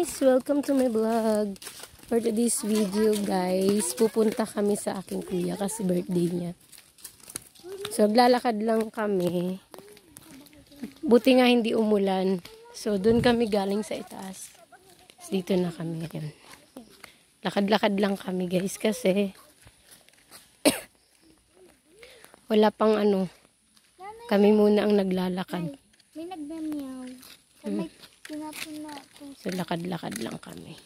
guys! Welcome to my vlog. For today's video guys, pupunta kami sa aking kuya kasi birthday niya. So, lalakad lang kami. Buti nga hindi umulan. So, dun kami galing sa itaas. So, dito na kami ngayon. Lakad-lakad lang kami guys kasi wala pang kami muna ang naglalakad. May nagmamyaw. May tinapon na. So, lakad-lakad lang kami.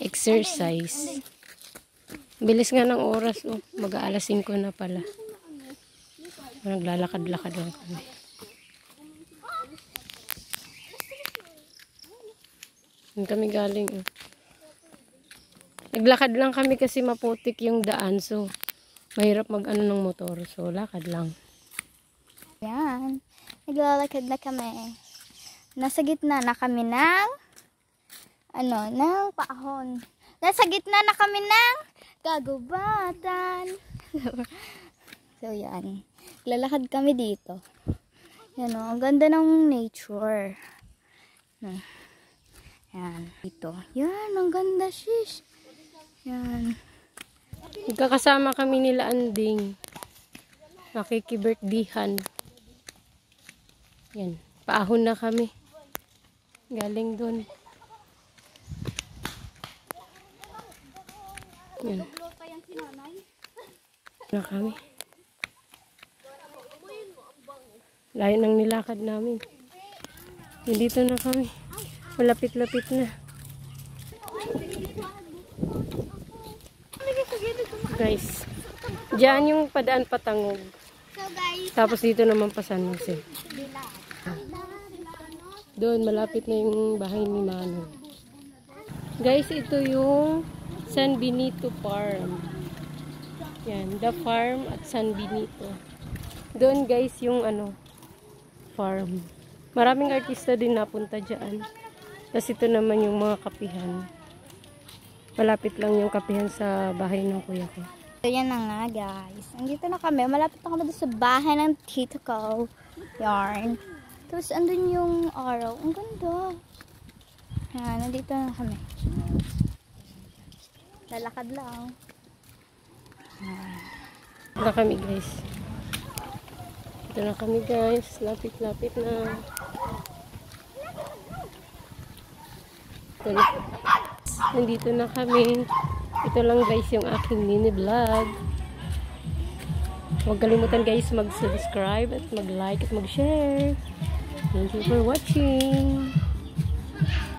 Exercise. Bilis nga ng oras. Oh. Mag-aalas 5 na pala. Naglalakad-lakad lang kami. Doon kami galing. Oh. Naglakad lang kami kasi maputik yung daan. So, mahirap mag-ano ng motor. So, lakad lang. Yan. Naglalakad na kami. Nasa gitna na kami ng ng paahon. Nasa gitna na kami ng kagubatan. So, yan. Lalakad kami dito. Yan o. Ang ganda ng nature. Yan. Dito. Yan. Ang ganda, shish. Yan. Nagkakasama kami nila Anding. Makikibirthdihan. Yan. Paahon na kami. Galing doon. Yan. Na kami. Layo nang nilakad namin. Dito na kami. Malapit-lapit na. Guys. Diyan yung padaan patangog. So guys. Tapos dito naman pa San Jose. Doon, malapit na yung bahay ni Manong. Guys, ito yung San Benito Farm. Yan, the farm at San Benito. Doon guys, yung farm. Maraming artista din napunta dyan. Tapos ito naman yung mga kapihan. Malapit lang yung kapihan sa bahay ng kuya ko. So, yan na nga guys. Andito na kami. Malapit na kami sa bahay ng tito ko. Yarn. Tapos, andun yung araw. Ang ganda. Yan, nandito na kami. Lalakad lang. Ito na kami guys. Ito na kami guys. Lapit-lapit na. Ito na. Nandito na kami. Ito lang guys yung aking mini vlog. Huwag kalimutan guys mag-subscribe at mag-like at mag-share. Thank you for watching.